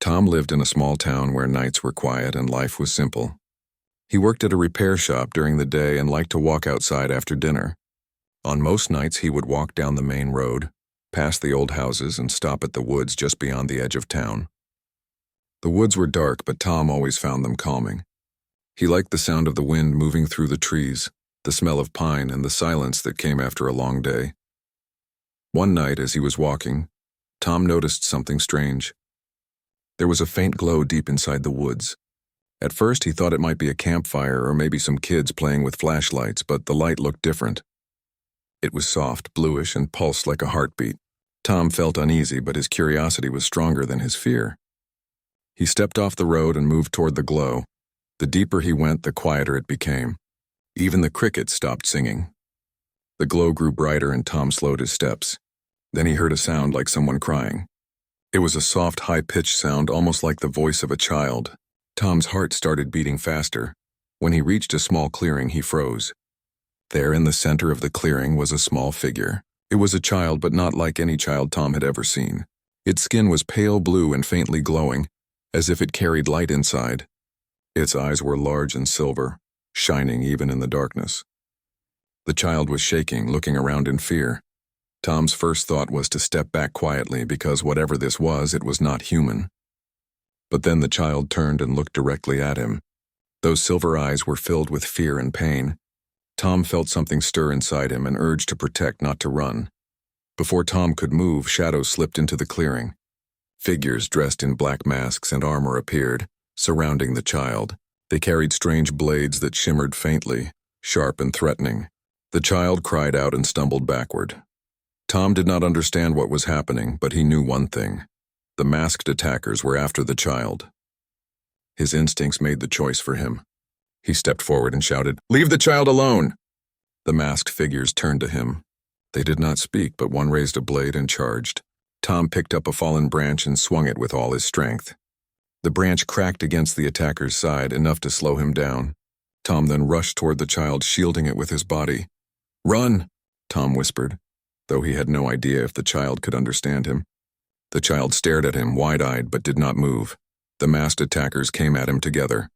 Tom lived in a small town where nights were quiet and life was simple. He worked at a repair shop during the day and liked to walk outside after dinner. On most nights, he would walk down the main road, past the old houses, and stop at the woods just beyond the edge of town. The woods were dark, but Tom always found them calming. He liked the sound of the wind moving through the trees, the smell of pine, and the silence that came after a long day. One night, as he was walking, Tom noticed something strange. There was a faint glow deep inside the woods. At first, he thought it might be a campfire or maybe some kids playing with flashlights, but the light looked different. It was soft, bluish, and pulsed like a heartbeat. Tom felt uneasy, but his curiosity was stronger than his fear. He stepped off the road and moved toward the glow. The deeper he went, the quieter it became. Even the crickets stopped singing. The glow grew brighter and Tom slowed his steps. Then he heard a sound like someone crying. It was a soft, high-pitched sound, almost like the voice of a child. Tom's heart started beating faster. When he reached a small clearing, he froze. There in the center of the clearing was a small figure. It was a child, but not like any child Tom had ever seen. Its skin was pale blue and faintly glowing, as if it carried light inside. Its eyes were large and silver, shining even in the darkness. The child was shaking, looking around in fear. Tom's first thought was to step back quietly because whatever this was, it was not human. But then the child turned and looked directly at him. Those silver eyes were filled with fear and pain. Tom felt something stir inside him, an urge to protect, not to run. Before Tom could move, shadows slipped into the clearing. Figures dressed in black masks and armor appeared, surrounding the child. They carried strange blades that shimmered faintly, sharp and threatening. The child cried out and stumbled backward. Tom did not understand what was happening, but he knew one thing. The masked attackers were after the child. His instincts made the choice for him. He stepped forward and shouted, "Leave the child alone!" The masked figures turned to him. They did not speak, but one raised a blade and charged. Tom picked up a fallen branch and swung it with all his strength. The branch cracked against the attacker's side, enough to slow him down. Tom then rushed toward the child, shielding it with his body. "Run!" Tom whispered, though he had no idea if the child could understand him. The child stared at him, wide-eyed, but did not move. The masked attackers came at him together.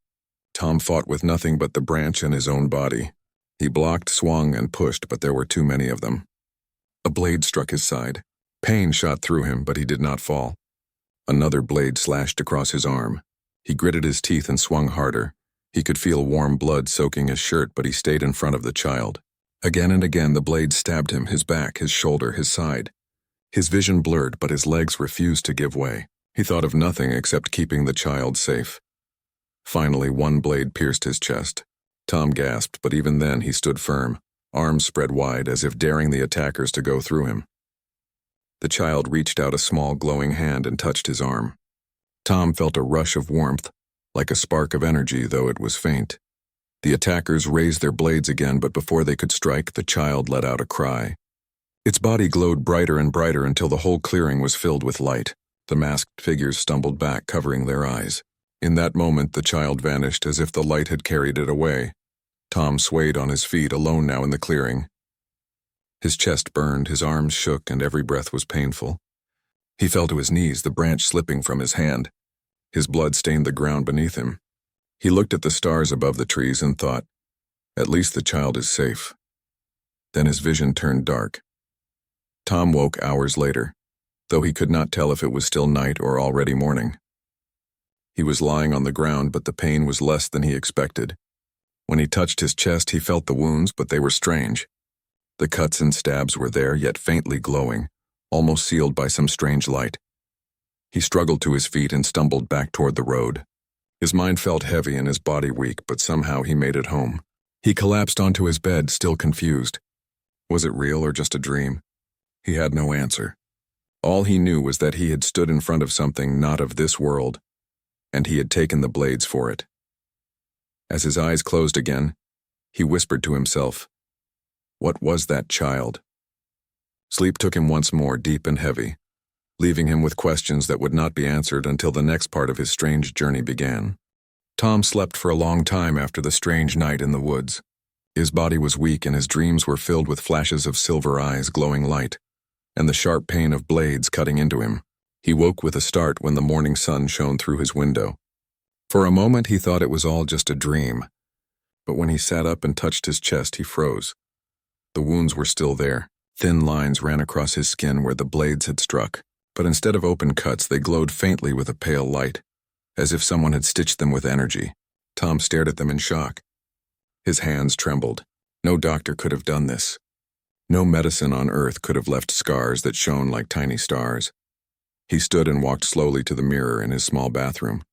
Tom fought with nothing but the branch and his own body. He blocked, swung, and pushed, but there were too many of them. A blade struck his side. Pain shot through him, but he did not fall. Another blade slashed across his arm. He gritted his teeth and swung harder. He could feel warm blood soaking his shirt, but he stayed in front of the child. Again and again the blade stabbed him, his back, his shoulder, his side. His vision blurred, but his legs refused to give way. He thought of nothing except keeping the child safe. Finally, one blade pierced his chest. Tom gasped, but even then he stood firm, arms spread wide as if daring the attackers to go through him. The child reached out a small glowing hand and touched his arm. Tom felt a rush of warmth, like a spark of energy, though it was faint. The attackers raised their blades again, but before they could strike, the child let out a cry. Its body glowed brighter and brighter until the whole clearing was filled with light. The masked figures stumbled back, covering their eyes. In that moment, the child vanished as if the light had carried it away. Tom swayed on his feet, alone now in the clearing. His chest burned, his arms shook, and every breath was painful. He fell to his knees, the branch slipping from his hand. His blood stained the ground beneath him. He looked at the stars above the trees and thought, "At least the child is safe." Then his vision turned dark. Tom woke hours later, though he could not tell if it was still night or already morning. He was lying on the ground, but the pain was less than he expected. When he touched his chest, he felt the wounds, but they were strange. The cuts and stabs were there, yet faintly glowing, almost sealed by some strange light. He struggled to his feet and stumbled back toward the road. His mind felt heavy and his body weak, but somehow he made it home. He collapsed onto his bed, still confused. Was it real or just a dream? He had no answer. All he knew was that he had stood in front of something not of this world, and he had taken the blades for it. As his eyes closed again, he whispered to himself, "What was that child?" Sleep took him once more, deep and heavy, leaving him with questions that would not be answered until the next part of his strange journey began. Tom slept for a long time after the strange night in the woods. His body was weak and his dreams were filled with flashes of silver eyes glowing light, and the sharp pain of blades cutting into him. He woke with a start when the morning sun shone through his window. For a moment he thought it was all just a dream, but when he sat up and touched his chest, he froze. The wounds were still there. Thin lines ran across his skin where the blades had struck, but instead of open cuts, they glowed faintly with a pale light, as if someone had stitched them with energy. Tom stared at them in shock. His hands trembled. No doctor could have done this. No medicine on earth could have left scars that shone like tiny stars. He stood and walked slowly to the mirror in his small bathroom.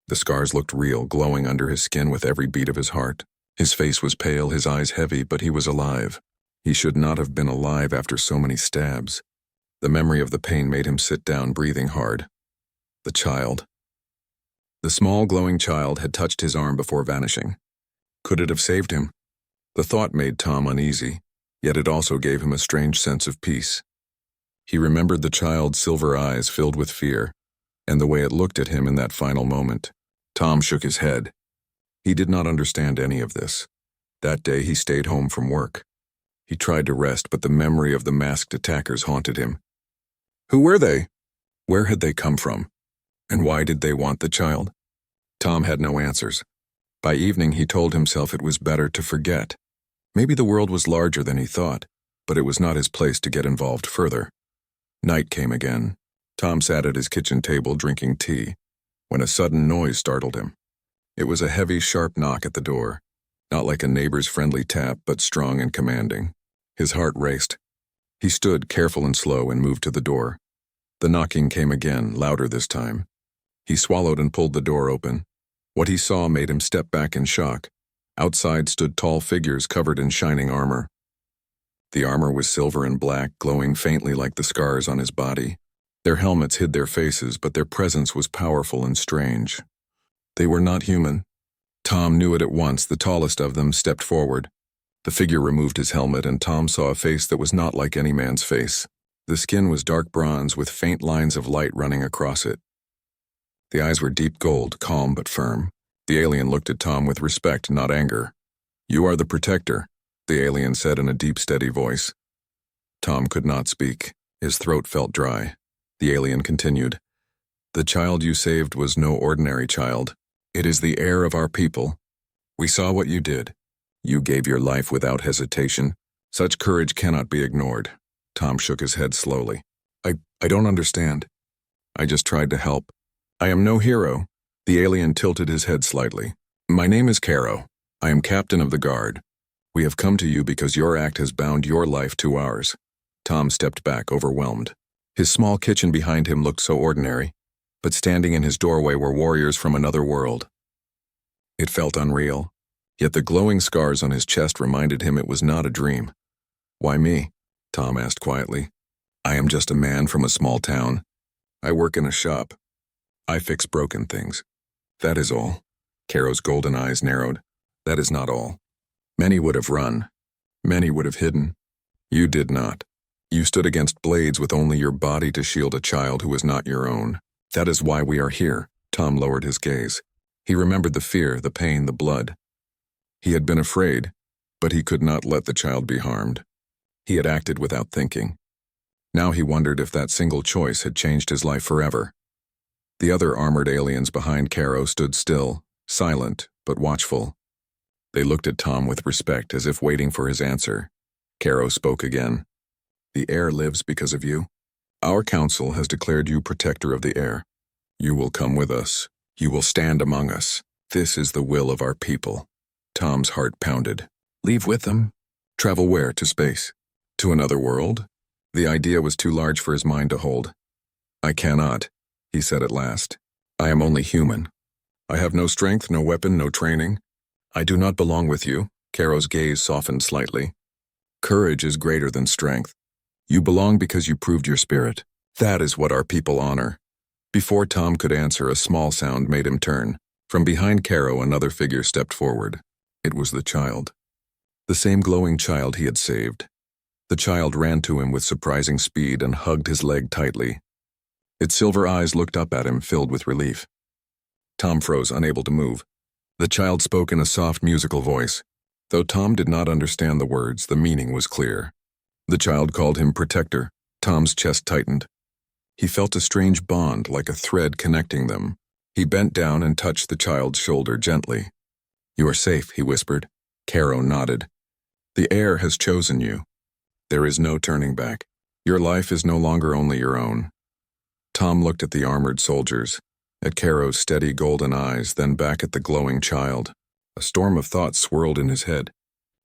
The scars looked real, glowing under his skin with every beat of his heart. His face was pale, his eyes heavy, but he was alive. He should not have been alive after so many stabs. The memory of the pain made him sit down, breathing hard. The child. The small, glowing child had touched his arm before vanishing. Could it have saved him? The thought made Tom uneasy, yet it also gave him a strange sense of peace. He remembered the child's silver eyes filled with fear, and the way it looked at him in that final moment. Tom shook his head. He did not understand any of this. That day he stayed home from work. He tried to rest, but the memory of the masked attackers haunted him. Who were they? Where had they come from? And why did they want the child? Tom had no answers. By evening he told himself it was better to forget. Maybe the world was larger than he thought, but it was not his place to get involved further. Night came again. Tom sat at his kitchen table drinking tea, when a sudden noise startled him. It was a heavy, sharp knock at the door, not like a neighbor's friendly tap, but strong and commanding. His heart raced. He stood, careful and slow, and moved to the door. The knocking came again, louder this time. He swallowed and pulled the door open. What he saw made him step back in shock. Outside stood tall figures covered in shining armor. The armor was silver and black, glowing faintly like the scars on his body. Their helmets hid their faces, but their presence was powerful and strange. They were not human. Tom knew it at once. The tallest of them stepped forward. The figure removed his helmet, and Tom saw a face that was not like any man's face. The skin was dark bronze with faint lines of light running across it. The eyes were deep gold, calm but firm. The alien looked at Tom with respect, not anger. "You are the protector," the alien said in a deep, steady voice. Tom could not speak. His throat felt dry. The alien continued, "The child you saved was no ordinary child. It is the heir of our people. We saw what you did. You gave your life without hesitation. Such courage cannot be ignored." Tom shook his head slowly. I don't understand. I just tried to help. I am no hero." The alien tilted his head slightly. "My name is Caro. I am captain of the guard. We have come to you because your act has bound your life to ours." Tom stepped back, overwhelmed. His small kitchen behind him looked so ordinary, but standing in his doorway were warriors from another world. It felt unreal, yet the glowing scars on his chest reminded him it was not a dream. "Why me?" Tom asked quietly. "I am just a man from a small town. I work in a shop. I fix broken things. That is all." Caro's golden eyes narrowed. "That is not all. Many would have run. Many would have hidden. You did not. You stood against blades with only your body to shield a child who was not your own. That is why we are here." Tom lowered his gaze. He remembered the fear, the pain, the blood. He had been afraid, but he could not let the child be harmed. He had acted without thinking. Now he wondered if that single choice had changed his life forever. The other armored aliens behind Caro stood still, silent but watchful. They looked at Tom with respect, as if waiting for his answer. Caro spoke again. "The heir lives because of you. Our council has declared you protector of the heir. You will come with us. You will stand among us. This is the will of our people." Tom's heart pounded. Leave with them? Travel where? To space? To another world? The idea was too large for his mind to hold. "I cannot," he said at last. "I am only human. I have no strength, no weapon, no training. I do not belong with you." Caro's gaze softened slightly. "Courage is greater than strength. You belong because you proved your spirit. That is what our people honor." Before Tom could answer, a small sound made him turn. From behind Caro, another figure stepped forward. It was the child. The same glowing child he had saved. The child ran to him with surprising speed and hugged his leg tightly. Its silver eyes looked up at him, filled with relief. Tom froze, unable to move. The child spoke in a soft, musical voice. Though Tom did not understand the words, the meaning was clear. The child called him protector. Tom's chest tightened. He felt a strange bond, like a thread connecting them. He bent down and touched the child's shoulder gently. "You are safe," he whispered. Caro nodded. "The air has chosen you. There is no turning back. Your life is no longer only your own." Tom looked at the armored soldiers, at Caro's steady golden eyes, then back at the glowing child. A storm of thoughts swirled in his head.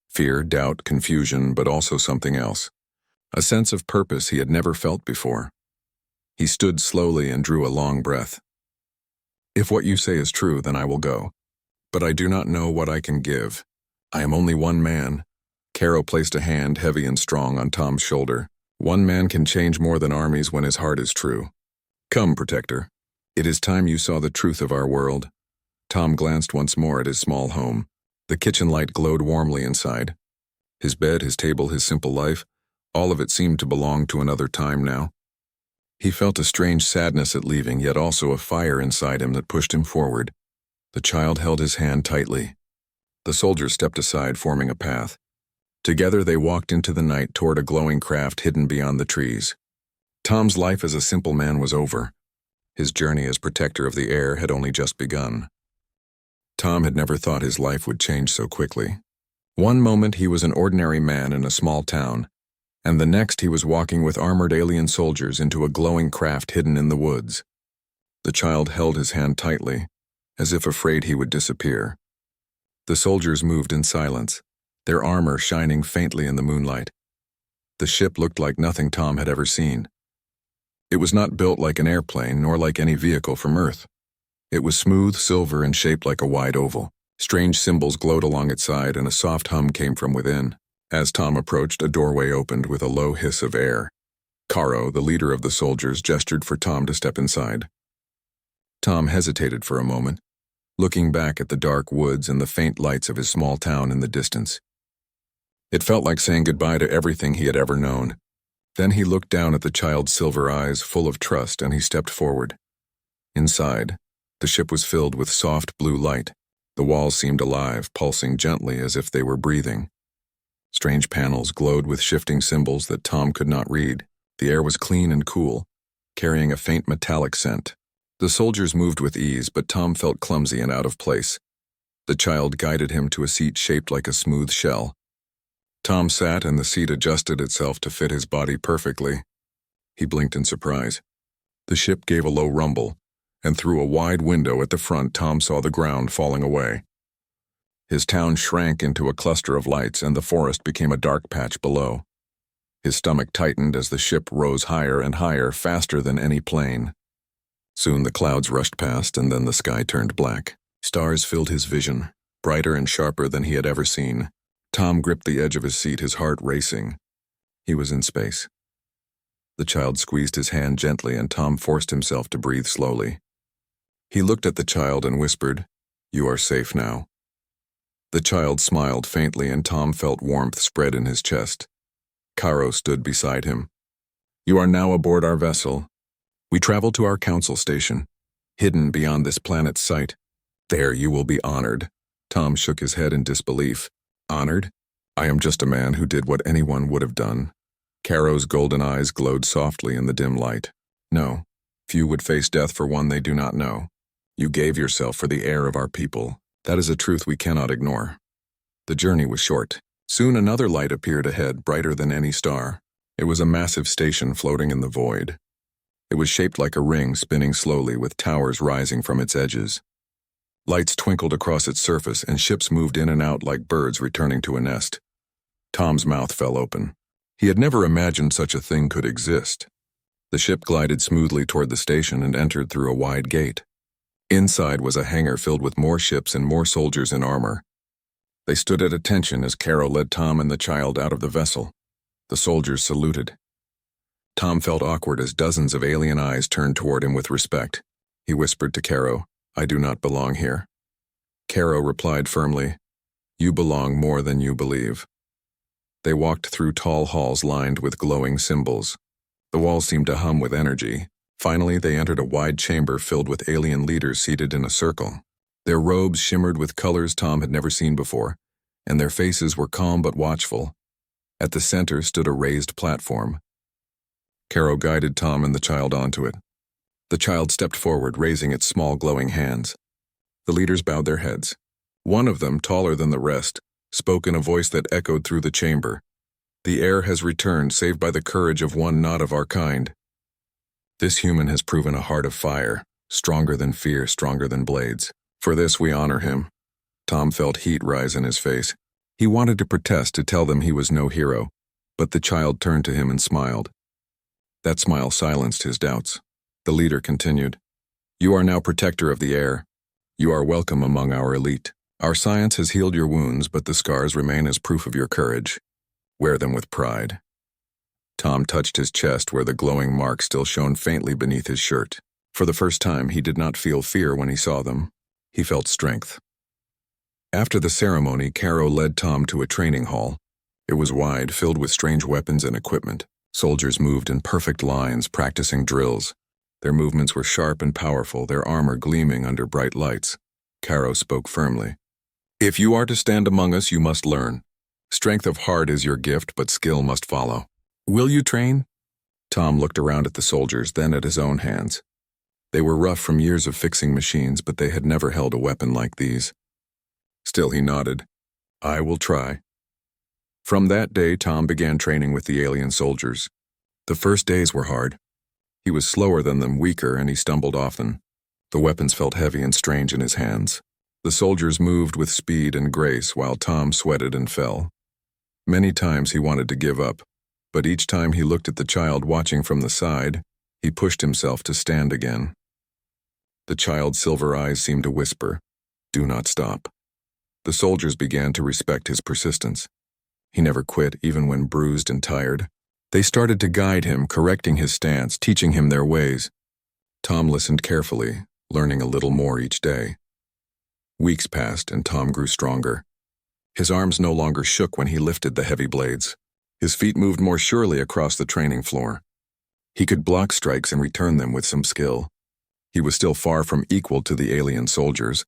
Fear, doubt, confusion, but also something else. A sense of purpose he had never felt before. He stood slowly and drew a long breath. "If what you say is true, then I will go. But I do not know what I can give. I am only one man." Caro placed a hand, heavy and strong, on Tom's shoulder. "One man can change more than armies when his heart is true. Come, protector. It is time you saw the truth of our world." Tom glanced once more at his small home. The kitchen light glowed warmly inside. His bed, his table, his simple life, all of it seemed to belong to another time now. He felt a strange sadness at leaving, yet also a fire inside him that pushed him forward. The child held his hand tightly. The soldiers stepped aside, forming a path. Together they walked into the night toward a glowing craft hidden beyond the trees. Tom's life as a simple man was over. His journey as protector of the air had only just begun. Tom had never thought his life would change so quickly. One moment he was an ordinary man in a small town, and the next he was walking with armored alien soldiers into a glowing craft hidden in the woods. The child held his hand tightly, as if afraid he would disappear. The soldiers moved in silence, their armor shining faintly in the moonlight. The ship looked like nothing Tom had ever seen. It was not built like an airplane, nor like any vehicle from Earth. It was smooth, silver, and shaped like a wide oval. Strange symbols glowed along its side, and a soft hum came from within. As Tom approached, a doorway opened with a low hiss of air. Caro, the leader of the soldiers, gestured for Tom to step inside. Tom hesitated for a moment, looking back at the dark woods and the faint lights of his small town in the distance. It felt like saying goodbye to everything he had ever known. Then he looked down at the child's silver eyes, full of trust, and he stepped forward. Inside, the ship was filled with soft blue light. The walls seemed alive, pulsing gently as if they were breathing. Strange panels glowed with shifting symbols that Tom could not read. The air was clean and cool, carrying a faint metallic scent. The soldiers moved with ease, but Tom felt clumsy and out of place. The child guided him to a seat shaped like a smooth shell. Tom sat, and the seat adjusted itself to fit his body perfectly. He blinked in surprise. The ship gave a low rumble, and through a wide window at the front, Tom saw the ground falling away. His town shrank into a cluster of lights, and the forest became a dark patch below. His stomach tightened as the ship rose higher and higher, faster than any plane. Soon the clouds rushed past, and then the sky turned black. Stars filled his vision, brighter and sharper than he had ever seen. Tom gripped the edge of his seat, his heart racing. He was in space. The child squeezed his hand gently, and Tom forced himself to breathe slowly. He looked at the child and whispered, "You are safe now." The child smiled faintly, and Tom felt warmth spread in his chest. Caro stood beside him. "You are now aboard our vessel. We travel to our council station, hidden beyond this planet's sight. There you will be honored." Tom shook his head in disbelief. "Honored? I am just a man who did what anyone would have done." Caro's golden eyes glowed softly in the dim light. "No, few would face death for one they do not know. You gave yourself for the heir of our people. That is a truth we cannot ignore." The journey was short. Soon another light appeared ahead, brighter than any star. It was a massive station floating in the void. It was shaped like a ring, spinning slowly, with towers rising from its edges. Lights twinkled across its surface, and ships moved in and out like birds returning to a nest. Tom's mouth fell open. He had never imagined such a thing could exist. The ship glided smoothly toward the station and entered through a wide gate. Inside was a hangar filled with more ships and more soldiers in armor. They stood at attention as Caro led Tom and the child out of the vessel. The soldiers saluted. Tom felt awkward as dozens of alien eyes turned toward him with respect. He whispered to Caro, "I do not belong here." Caro replied firmly, "You belong more than you believe." They walked through tall halls lined with glowing symbols. The walls seemed to hum with energy. Finally, they entered a wide chamber filled with alien leaders seated in a circle. Their robes shimmered with colors Tom had never seen before, and their faces were calm but watchful. At the center stood a raised platform. Caro guided Tom and the child onto it. The child stepped forward, raising its small glowing hands. The leaders bowed their heads. One of them, taller than the rest, spoke in a voice that echoed through the chamber. "The heir has returned, saved by the courage of one not of our kind. This human has proven a heart of fire, stronger than fear, stronger than blades. For this we honor him." Tom felt heat rise in his face. He wanted to protest, to tell them he was no hero, but the child turned to him and smiled. That smile silenced his doubts. The leader continued, "You are now protector of the heir. You are welcome among our elite. Our science has healed your wounds, but the scars remain as proof of your courage. Wear them with pride." Tom touched his chest where the glowing mark still shone faintly beneath his shirt. For the first time, he did not feel fear when he saw them. He felt strength. After the ceremony, Caro led Tom to a training hall. It was wide, filled with strange weapons and equipment. Soldiers moved in perfect lines, practicing drills. Their movements were sharp and powerful, their armor gleaming under bright lights. Caro spoke firmly. "If you are to stand among us, you must learn. Strength of heart is your gift, but skill must follow. Will you train?" Tom looked around at the soldiers, then at his own hands. They were rough from years of fixing machines, but they had never held a weapon like these. Still he nodded. "I will try." From that day, Tom began training with the alien soldiers. The first days were hard. He was slower than them, weaker, and he stumbled often. The weapons felt heavy and strange in his hands. The soldiers moved with speed and grace, while Tom sweated and fell. Many times he wanted to give up, but each time he looked at the child watching from the side, he pushed himself to stand again. The child's silver eyes seemed to whisper, "Do not stop." The soldiers began to respect his persistence. He never quit, even when bruised and tired. They started to guide him, correcting his stance, teaching him their ways. Tom listened carefully, learning a little more each day. Weeks passed, and Tom grew stronger. His arms no longer shook when he lifted the heavy blades. His feet moved more surely across the training floor. He could block strikes and return them with some skill. He was still far from equal to the alien soldiers,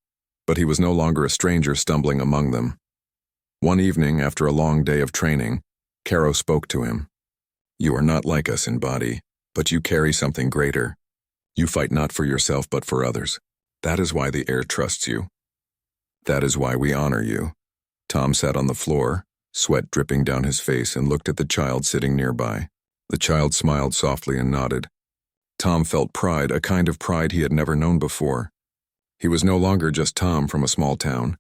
but he was no longer a stranger stumbling among them. One evening, after a long day of training, Caro spoke to him. "You are not like us in body, but you carry something greater. You fight not for yourself but for others. That is why the heir trusts you. That is why we honor you." Tom sat on the floor, sweat dripping down his face, and looked at the child sitting nearby. The child smiled softly and nodded. Tom felt pride, a kind of pride he had never known before. He was no longer just Tom from a small town.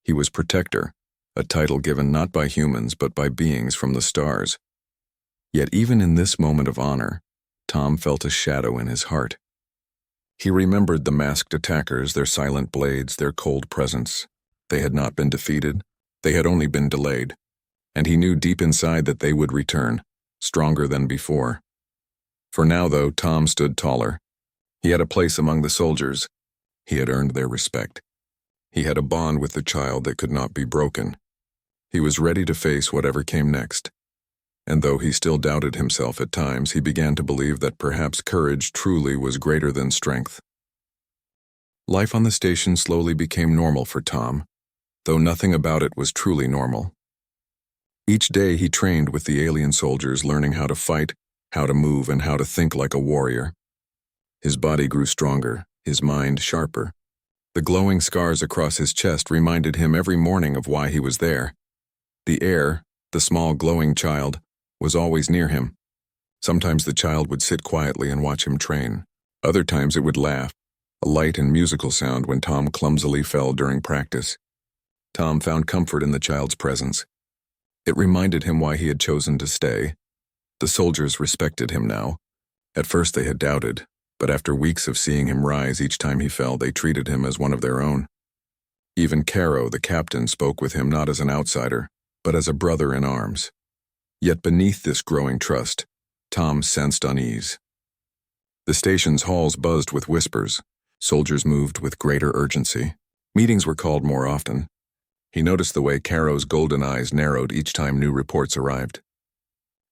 He was protector, a title given not by humans but by beings from the stars. Yet even in this moment of honor, Tom felt a shadow in his heart. He remembered the masked attackers, their silent blades, their cold presence. They had not been defeated, they had only been delayed, and he knew deep inside that they would return, stronger than before. For now, though, Tom stood taller. He had a place among the soldiers. He had earned their respect. He had a bond with the child that could not be broken. He was ready to face whatever came next. And though he still doubted himself at times, he began to believe that perhaps courage truly was greater than strength. Life on the station slowly became normal for Tom, though nothing about it was truly normal. Each day he trained with the alien soldiers, learning how to fight, how to move, and how to think like a warrior. His body grew stronger, his mind sharper. The glowing scars across his chest reminded him every morning of why he was there. The heir, the small glowing child, was always near him. Sometimes the child would sit quietly and watch him train. Other times it would laugh, a light and musical sound when Tom clumsily fell during practice. Tom found comfort in the child's presence. It reminded him why he had chosen to stay. The soldiers respected him now. At first they had doubted, but after weeks of seeing him rise each time he fell, they treated him as one of their own. Even Caro, the captain, spoke with him not as an outsider, but as a brother in arms. Yet beneath this growing trust, Tom sensed unease. The station's halls buzzed with whispers. Soldiers moved with greater urgency. Meetings were called more often. He noticed the way Caro's golden eyes narrowed each time new reports arrived.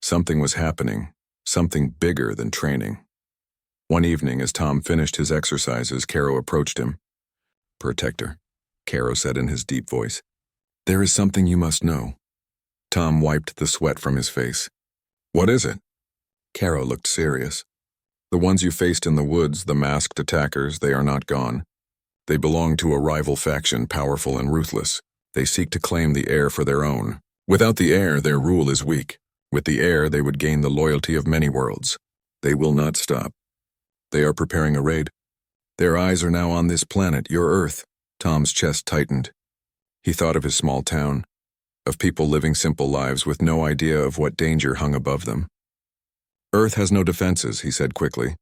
Something was happening, something bigger than training. One evening, as Tom finished his exercises, Caro approached him. "Protector," Caro said in his deep voice, "there is something you must know." Tom wiped the sweat from his face. "What is it?" Caro looked serious. The ones you faced in the woods, the masked attackers, they are not gone. They belong to a rival faction, powerful and ruthless. They seek to claim the air for their own. Without the air, their rule is weak. With the air, they would gain the loyalty of many worlds. They will not stop. They are preparing a raid. Their eyes are now on this planet, your Earth. Tom's chest tightened. He thought of his small town, of people living simple lives with no idea of what danger hung above them. Earth has no defenses, he said quickly.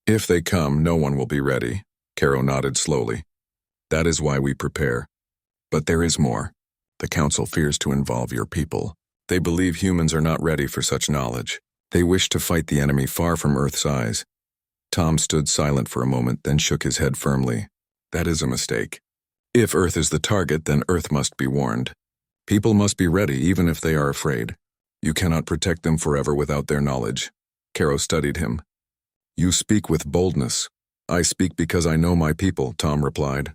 If they come, no one will be ready. Caro nodded slowly. That is why we prepare. But there is more. The Council fears to involve your people. They believe humans are not ready for such knowledge. They wish to fight the enemy far from Earth's eyes. Tom stood silent for a moment, then shook his head firmly. That is a mistake. If Earth is the target, then Earth must be warned. People must be ready, even if they are afraid. You cannot protect them forever without their knowledge. Caro studied him. You speak with boldness. I speak because I know my people, Tom replied.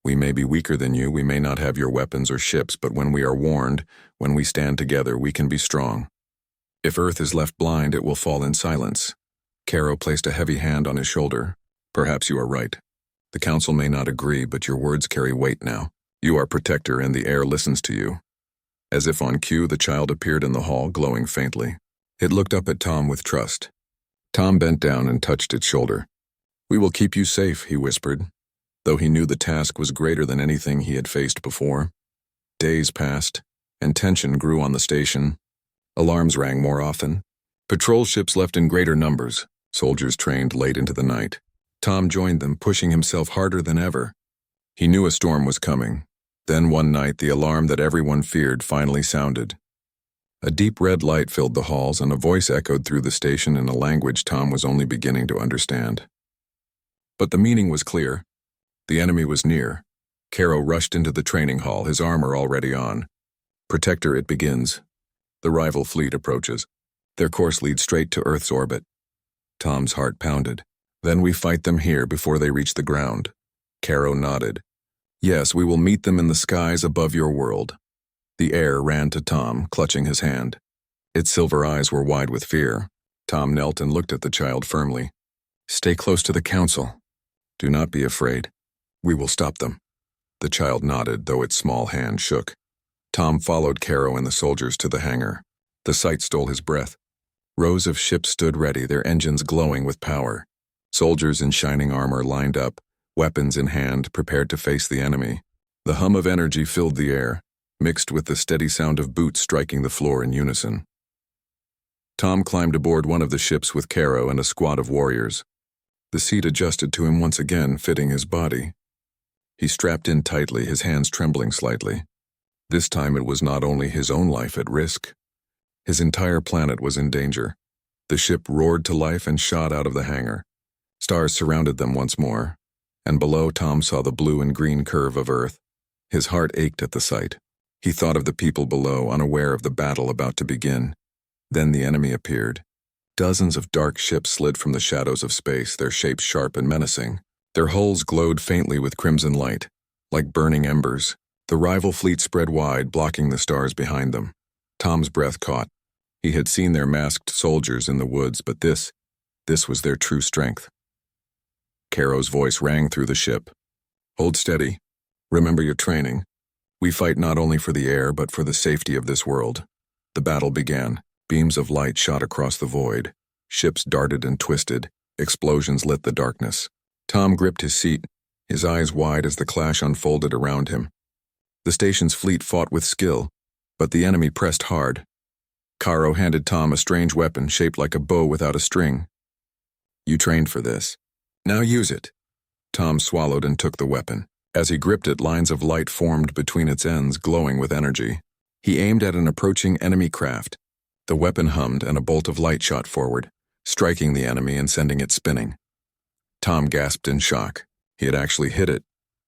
We may be weaker than you, we may not have your weapons or ships, but when we are warned, when we stand together, we can be strong. If Earth is left blind, it will fall in silence. Caro placed a heavy hand on his shoulder. Perhaps you are right. The Council may not agree, but your words carry weight now. You are protector, and the air listens to you. As if on cue, the child appeared in the hall, glowing faintly. It looked up at Tom with trust. Tom bent down and touched its shoulder. We will keep you safe, he whispered, though he knew the task was greater than anything he had faced before. Days passed, and tension grew on the station. Alarms rang more often. Patrol ships left in greater numbers. Soldiers trained late into the night. Tom joined them, pushing himself harder than ever. He knew a storm was coming. Then one night, the alarm that everyone feared finally sounded. A deep red light filled the halls, and a voice echoed through the station in a language Tom was only beginning to understand. But the meaning was clear. The enemy was near. Caro rushed into the training hall, his armor already on. Protector, it begins. The rival fleet approaches. Their course leads straight to Earth's orbit. Tom's heart pounded. Then we fight them here before they reach the ground. Caro nodded. Yes, we will meet them in the skies above your world. The air ran to Tom, clutching his hand. Its silver eyes were wide with fear. Tom knelt and looked at the child firmly. Stay close to the Council. Do not be afraid. We will stop them. The child nodded, though its small hand shook. Tom followed Caro and the soldiers to the hangar. The sight stole his breath. Rows of ships stood ready, their engines glowing with power. Soldiers in shining armor lined up, weapons in hand, prepared to face the enemy. The hum of energy filled the air, mixed with the steady sound of boots striking the floor in unison. Tom climbed aboard one of the ships with Caro and a squad of warriors. The seat adjusted to him once again, fitting his body. He strapped in tightly, his hands trembling slightly. This time it was not only his own life at risk. His entire planet was in danger. The ship roared to life and shot out of the hangar. Stars surrounded them once more, and below Tom saw the blue and green curve of Earth. His heart ached at the sight. He thought of the people below, unaware of the battle about to begin. Then the enemy appeared. Dozens of dark ships slid from the shadows of space, their shapes sharp and menacing. Their hulls glowed faintly with crimson light, like burning embers. The rival fleet spread wide, blocking the stars behind them. Tom's breath caught. He had seen their masked soldiers in the woods, but this was their true strength. Caro's voice rang through the ship. Hold steady. Remember your training. We fight not only for the air, but for the safety of this world. The battle began. Beams of light shot across the void. Ships darted and twisted. Explosions lit the darkness. Tom gripped his seat, his eyes wide as the clash unfolded around him. The station's fleet fought with skill, but the enemy pressed hard. Caro handed Tom a strange weapon shaped like a bow without a string. You trained for this. Now use it. Tom swallowed and took the weapon. As he gripped it, lines of light formed between its ends, glowing with energy. He aimed at an approaching enemy craft. The weapon hummed and a bolt of light shot forward, striking the enemy and sending it spinning. Tom gasped in shock. He had actually hit it.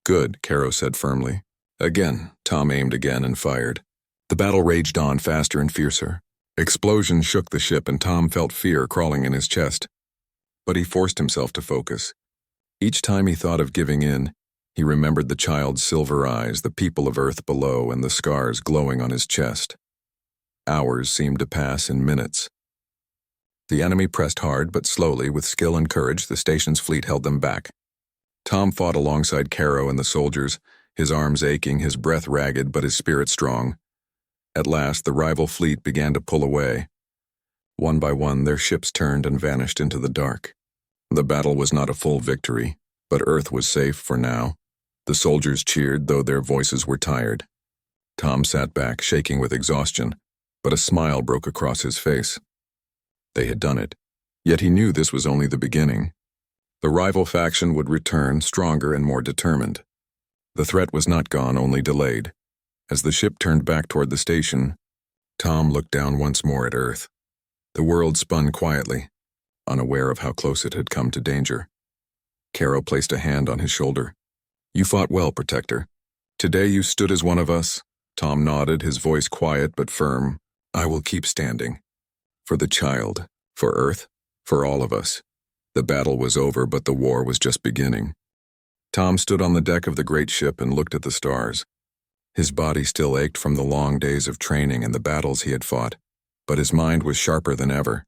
Good, Caro said firmly. Again, Tom aimed again and fired. The battle raged on faster and fiercer. Explosions shook the ship and Tom felt fear crawling in his chest. But he forced himself to focus. Each time he thought of giving in, he remembered the child's silver eyes, the people of Earth below, and the scars glowing on his chest. Hours seemed to pass in minutes. The enemy pressed hard but slowly. With skill and courage, the station's fleet held them back. Tom fought alongside Caro and the soldiers, his arms aching, his breath ragged, but his spirit strong. At last, the rival fleet began to pull away. One by one, their ships turned and vanished into the dark. The battle was not a full victory, but Earth was safe for now. The soldiers cheered, though their voices were tired. Tom sat back, shaking with exhaustion, but a smile broke across his face. They had done it, yet he knew this was only the beginning. The rival faction would return, stronger and more determined. The threat was not gone, only delayed. As the ship turned back toward the station, Tom looked down once more at Earth. The world spun quietly, unaware of how close it had come to danger. Caro placed a hand on his shoulder. "You fought well, Protector. Today you stood as one of us." Tom nodded, his voice quiet but firm. "I will keep standing. For the child, for Earth, for all of us." The battle was over, but the war was just beginning. Tom stood on the deck of the great ship and looked at the stars. His body still ached from the long days of training and the battles he had fought, but his mind was sharper than ever.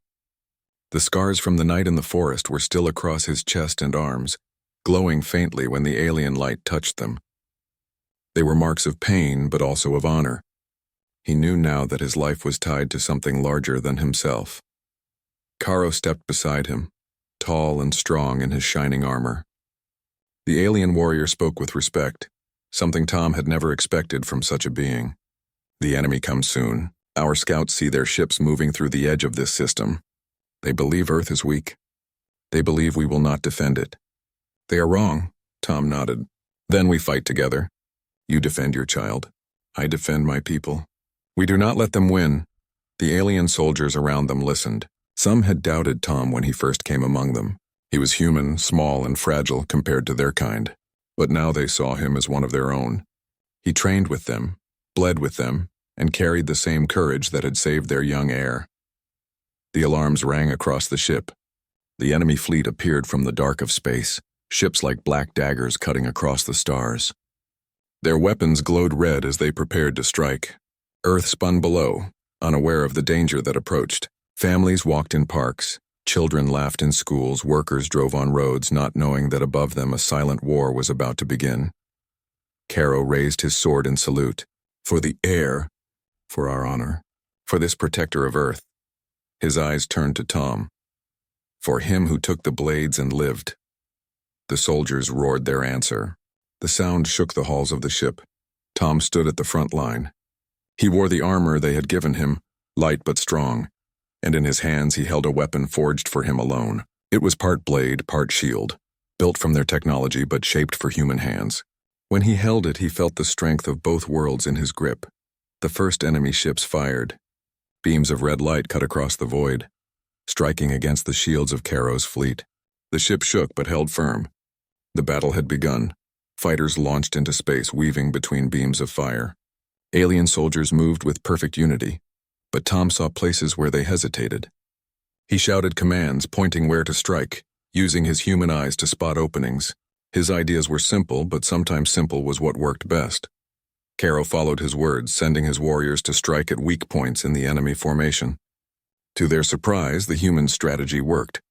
The scars from the night in the forest were still across his chest and arms, glowing faintly when the alien light touched them. They were marks of pain, but also of honor. He knew now that his life was tied to something larger than himself. Caro stepped beside him, tall and strong in his shining armor. The alien warrior spoke with respect, something Tom had never expected from such a being. "The enemy comes soon. Our scouts see their ships moving through the edge of this system. They believe Earth is weak. They believe we will not defend it." "They are wrong," Tom nodded. "Then we fight together. You defend your child. I defend my people. We do not let them win." The alien soldiers around them listened. Some had doubted Tom when he first came among them. He was human, small and fragile compared to their kind. But now they saw him as one of their own. He trained with them, bled with them, and carried the same courage that had saved their young heir. The alarms rang across the ship. The enemy fleet appeared from the dark of space, ships like black daggers cutting across the stars. Their weapons glowed red as they prepared to strike. Earth spun below, unaware of the danger that approached. Families walked in parks, children laughed in schools, workers drove on roads, not knowing that above them a silent war was about to begin. Caro raised his sword in salute. "For the air, for our honor, for this protector of Earth." His eyes turned to Tom. "For him who took the blades and lived." The soldiers roared their answer. The sound shook the halls of the ship. Tom stood at the front line. He wore the armor they had given him, light but strong, and in his hands he held a weapon forged for him alone. It was part blade, part shield, built from their technology but shaped for human hands. When he held it, he felt the strength of both worlds in his grip. The first enemy ships fired. Beams of red light cut across the void, striking against the shields of Caro's fleet. The ship shook but held firm. The battle had begun. Fighters launched into space, weaving between beams of fire. Alien soldiers moved with perfect unity, but Tom saw places where they hesitated. He shouted commands, pointing where to strike, using his human eyes to spot openings. His ideas were simple, but sometimes simple was what worked best. Caro followed his words, sending his warriors to strike at weak points in the enemy formation. To their surprise, the human strategy worked.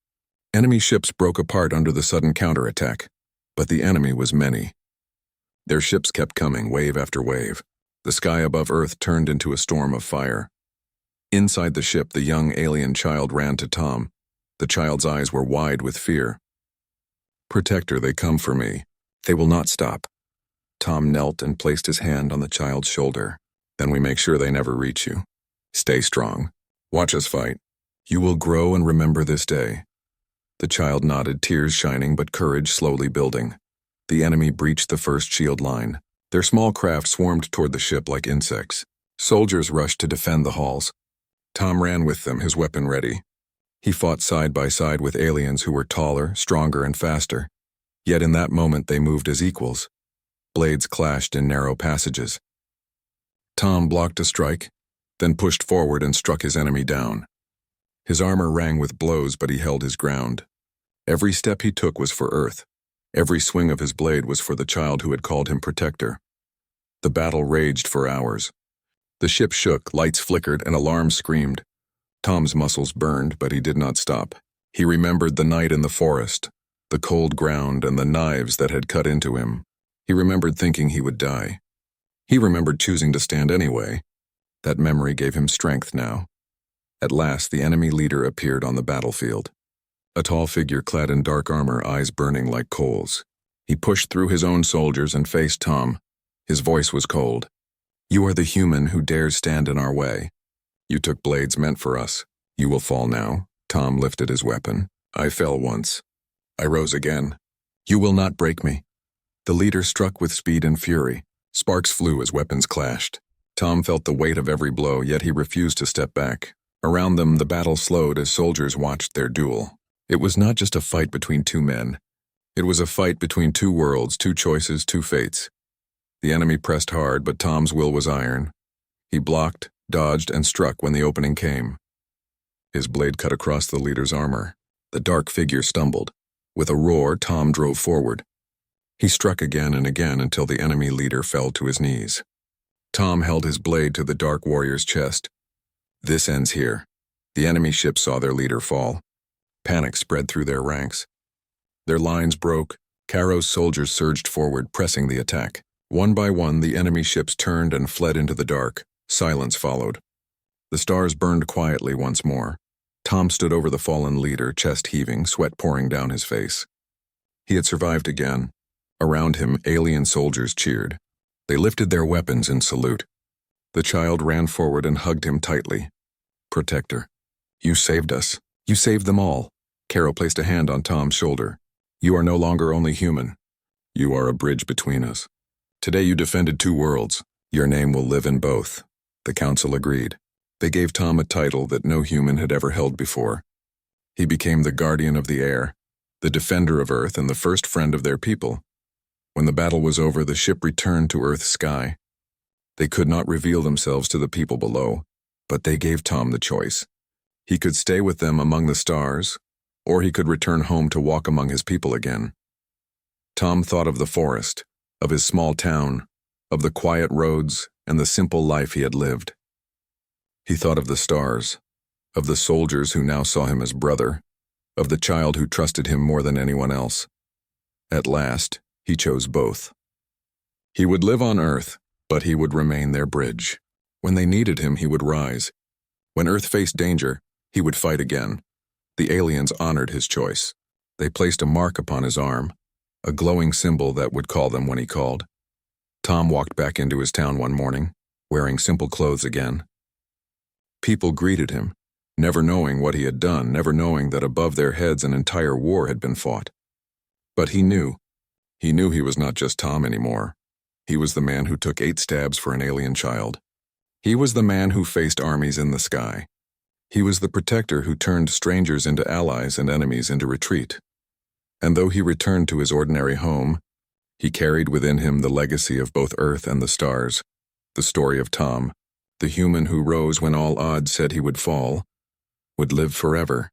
Enemy ships broke apart under the sudden counterattack, but the enemy was many. Their ships kept coming, wave after wave. The sky above Earth turned into a storm of fire. Inside the ship, the young alien child ran to Tom. The child's eyes were wide with fear. "Protector, they come for me. They will not stop." Tom knelt and placed his hand on the child's shoulder. "Then we make sure they never reach you. Stay strong. Watch us fight. You will grow and remember this day." The child nodded, tears shining but courage slowly building. The enemy breached the first shield line. Their small craft swarmed toward the ship like insects. Soldiers rushed to defend the halls. Tom ran with them, his weapon ready. He fought side by side with aliens who were taller, stronger, and faster. Yet in that moment they moved as equals. Blades clashed in narrow passages. Tom blocked a strike, then pushed forward and struck his enemy down. His armor rang with blows, but he held his ground. Every step he took was for Earth. Every swing of his blade was for the child who had called him protector. The battle raged for hours. The ship shook, lights flickered, and alarms screamed. Tom's muscles burned, but he did not stop. He remembered the night in the forest, the cold ground, and the knives that had cut into him. He remembered thinking he would die. He remembered choosing to stand anyway. That memory gave him strength now. At last, the enemy leader appeared on the battlefield. A tall figure clad in dark armor, eyes burning like coals. He pushed through his own soldiers and faced Tom. His voice was cold. "You are the human who dares stand in our way. You took blades meant for us. You will fall now." Tom lifted his weapon. "I fell once. I rose again. You will not break me." The leader struck with speed and fury. Sparks flew as weapons clashed. Tom felt the weight of every blow, yet he refused to step back. Around them, the battle slowed as soldiers watched their duel. It was not just a fight between two men. It was a fight between two worlds, two choices, two fates. The enemy pressed hard, but Tom's will was iron. He blocked, dodged, and struck when the opening came. His blade cut across the leader's armor. The dark figure stumbled. With a roar, Tom drove forward. He struck again and again until the enemy leader fell to his knees. Tom held his blade to the dark warrior's chest. "This ends here." The enemy ship saw their leader fall. Panic spread through their ranks. Their lines broke. Caro's soldiers surged forward, pressing the attack. One by one, the enemy ships turned and fled into the dark. Silence followed. The stars burned quietly once more. Tom stood over the fallen leader, chest heaving, sweat pouring down his face. He had survived again. Around him, alien soldiers cheered. They lifted their weapons in salute. The child ran forward and hugged him tightly. "Protector, you saved us. You saved them all." Caro placed a hand on Tom's shoulder. "You are no longer only human. You are a bridge between us. Today you defended two worlds. Your name will live in both." The council agreed. They gave Tom a title that no human had ever held before. He became the guardian of the air, the defender of Earth, and the first friend of their people. When the battle was over, the ship returned to Earth's sky. They could not reveal themselves to the people below, but they gave Tom the choice. He could stay with them among the stars, or he could return home to walk among his people again. Tom thought of the forest, of his small town, of the quiet roads, and the simple life he had lived. He thought of the stars, of the soldiers who now saw him as brother, of the child who trusted him more than anyone else. At last, he chose both. He would live on Earth, but he would remain their bridge. When they needed him, he would rise. When Earth faced danger, he would fight again. The aliens honored his choice. They placed a mark upon his arm, a glowing symbol that would call them when he called. Tom walked back into his town one morning, wearing simple clothes again. People greeted him, never knowing what he had done, never knowing that above their heads an entire war had been fought. But he knew. He knew he was not just Tom anymore. He was the man who took 8 stabs for an alien child. He was the man who faced armies in the sky. He was the protector who turned strangers into allies and enemies into retreat. And though he returned to his ordinary home, he carried within him the legacy of both Earth and the stars, the story of Tom, the human who rose when all odds said he would fall, would live forever,